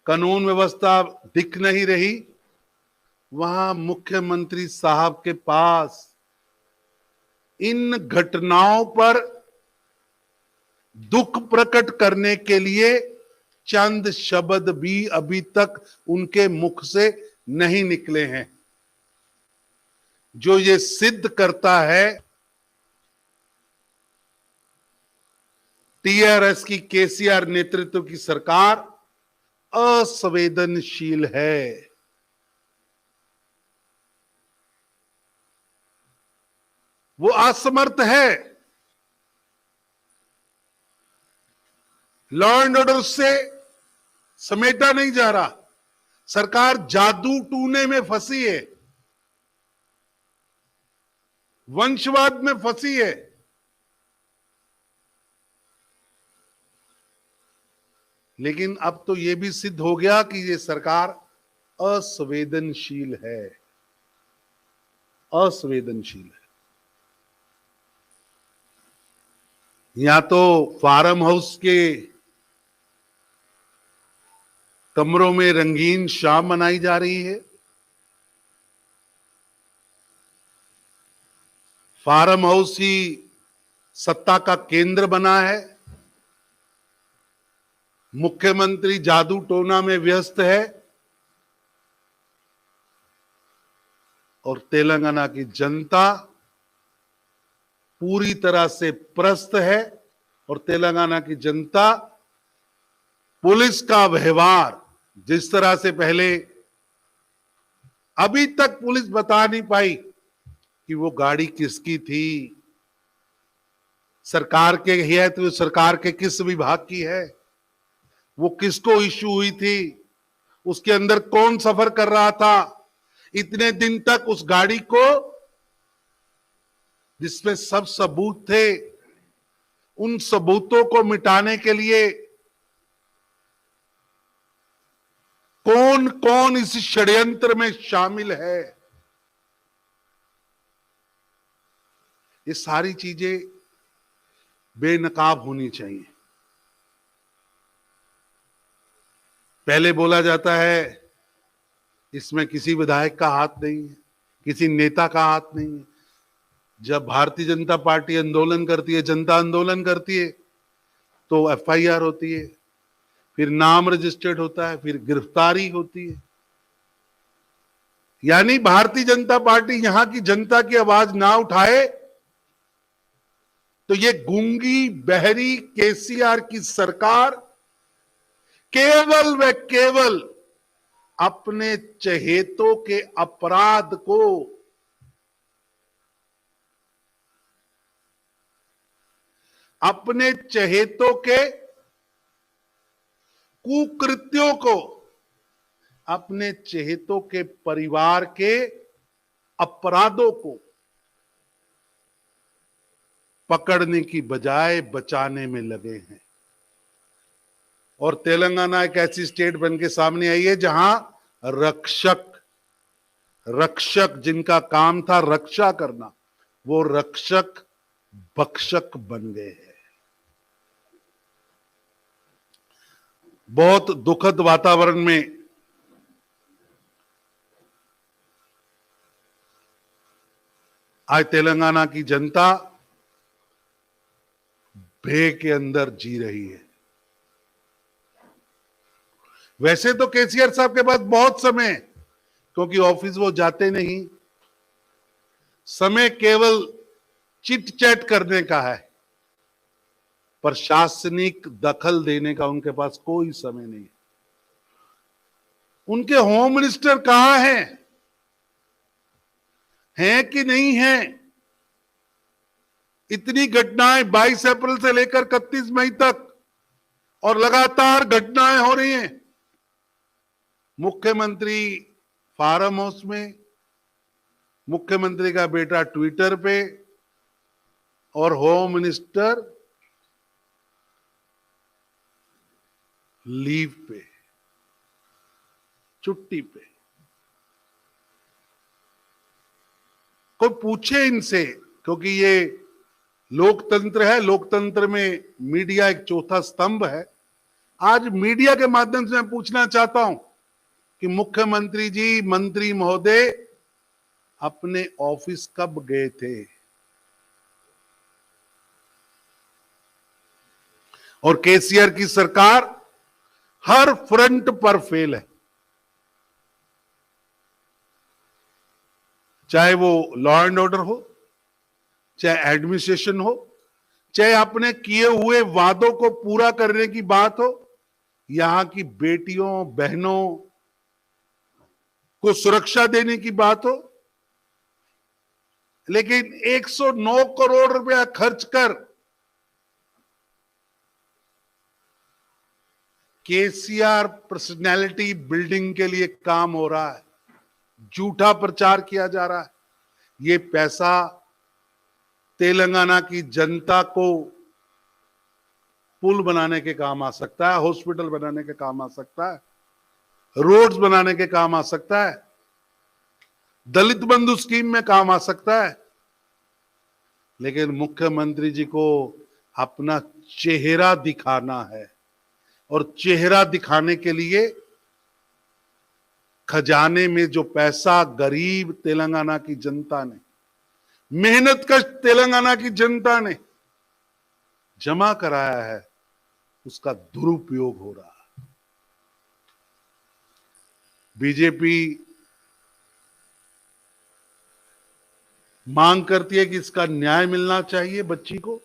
कानून व्यवस्था दिख नहीं रही, वहां मुख्यमंत्री साहब के पास इन घटनाओं पर दुख प्रकट करने के लिए चंद शब्द भी अभी तक उनके मुख से नहीं निकले हैं, जो ये सिद्ध करता है टीआरएस की केसीआर नेतृत्व की सरकार असंवेदनशील है। वो असमर्थ है। लॉ एंड ऑर्डर से समेटा नहीं जा रहा। सरकार जादू टूने में फंसी है, वंशवाद में फंसी है। लेकिन अब तो यह भी सिद्ध हो गया कि ये सरकार असंवेदनशील है, असंवेदनशील है। यहां तो फार्म हाउस के कमरों में रंगीन शाम मनाई जा रही है। फार्म हाउस ही सत्ता का केंद्र बना है। मुख्यमंत्री जादू टोना में व्यस्त है और तेलंगाना की जनता पूरी तरह से प्रस्त है। और तेलंगाना की जनता पुलिस का व्यवहार जिस तरह से पहले, अभी तक पुलिस बता नहीं पाई कि वो गाड़ी किसकी थी, सरकार के है तो सरकार के किस विभाग की है, वो किसको इश्यू हुई थी, उसके अंदर कौन सफर कर रहा था। इतने दिन तक उस गाड़ी को, जिसमें सब सबूत थे, उन सबूतों को मिटाने के लिए कौन कौन इस षड्यंत्र में शामिल है, ये सारी चीजें बेनकाब होनी चाहिए। पहले बोला जाता है इसमें किसी विधायक का हाथ नहीं है, किसी नेता का हाथ नहीं है। जब भारतीय जनता पार्टी आंदोलन करती है, जनता आंदोलन करती है, तो एफआईआर होती है, फिर नाम रजिस्टर्ड होता है, फिर गिरफ्तारी होती है। यानी भारतीय जनता पार्टी यहां की जनता की आवाज ना उठाए तो ये गूंगी बहरी केसीआर की सरकार केवल व केवल अपने चहेतों के अपराध को, अपने चहेतों के कुकृत्यों को, अपने चहेतों के परिवार के अपराधों को पकड़ने की बजाय बचाने में लगे हैं। और तेलंगाना एक ऐसी स्टेट बन के सामने आई है जहां रक्षक जिनका काम था रक्षा करना, वो रक्षक भक्षक बन गए हैं। बहुत दुखद वातावरण में आज तेलंगाना की जनता भय के अंदर जी रही है। वैसे तो केसीआर साहब के पास बहुत समय है, क्योंकि ऑफिस वो जाते नहीं, समय केवल चिट चैट करने का है, प्रशासनिक दखल देने का उनके पास कोई समय नहीं। उनके होम मिनिस्टर कहां हैं कि नहीं हैं? इतनी घटनाएं 22 अप्रैल से लेकर 31 मई तक और लगातार घटनाएं हो रही हैं। मुख्यमंत्री फार्म हाउस में, मुख्यमंत्री का बेटा ट्विटर पे और होम मिनिस्टर लीव पे, छुट्टी पे। कोई पूछे इनसे, क्योंकि ये लोकतंत्र है, लोकतंत्र में मीडिया एक चौथा स्तंभ है। आज मीडिया के माध्यम से मैं पूछना चाहता हूं कि मुख्यमंत्री जी, मंत्री महोदय अपने ऑफिस कब गए थे? और केसीआर की सरकार हर फ्रंट पर फेल है, चाहे वो लॉ एंड ऑर्डर हो, चाहे एडमिनिस्ट्रेशन हो, चाहे अपने किए हुए वादों को पूरा करने की बात हो, यहां की बेटियों बहनों को सुरक्षा देने की बात हो। लेकिन 109 करोड़ रुपया खर्च कर केसीआर पर्सनैलिटी बिल्डिंग के लिए काम हो रहा है, झूठा प्रचार किया जा रहा है। ये पैसा तेलंगाना की जनता को पुल बनाने के काम आ सकता है, हॉस्पिटल बनाने के काम आ सकता है, रोड्स बनाने के काम आ सकता है, दलित बंधु स्कीम में काम आ सकता है। लेकिन मुख्यमंत्री जी को अपना चेहरा दिखाना है, और चेहरा दिखाने के लिए खजाने में जो पैसा गरीब तेलंगाना की जनता ने, मेहनतकश तेलंगाना की जनता ने जमा कराया है, उसका दुरुपयोग हो रहा है। बीजेपी मांग करती है कि इसका न्याय मिलना चाहिए बच्ची को।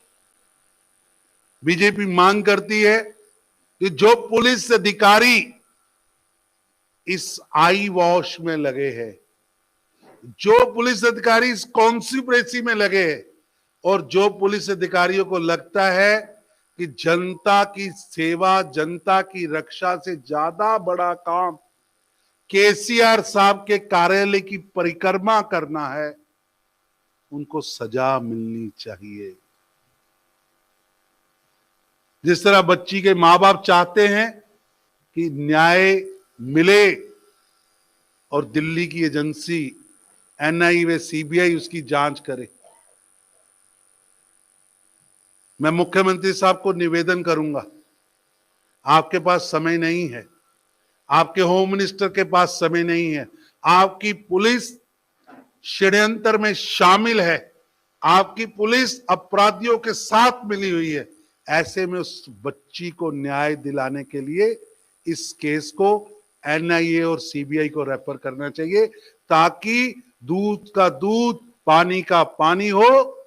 बीजेपी मांग करती है कि जो पुलिस अधिकारी इस आई वॉश में लगे हैं, जो पुलिस अधिकारी इस कॉन्स्पिरेसी में लगे हैं, और जो पुलिस अधिकारियों को लगता है कि जनता की सेवा, जनता की रक्षा से ज्यादा बड़ा काम केसीआर साहब के कार्यालय की परिक्रमा करना है, उनको सजा मिलनी चाहिए। जिस तरह बच्ची के मां बाप चाहते हैं कि न्याय मिले और दिल्ली की एजेंसी एनआईए व सीबीआई उसकी जांच करे, मैं मुख्यमंत्री साहब को निवेदन करूंगा, आपके पास समय नहीं है, आपके होम मिनिस्टर के पास समय नहीं है, आपकी पुलिस षड्यंत्र में शामिल है, आपकी पुलिस अपराधियों के साथ मिली हुई है। ऐसे में उस बच्ची को न्याय दिलाने के लिए इस केस को एनआईए और सीबीआई को रेफर करना चाहिए, ताकि दूध का दूध, पानी का पानी हो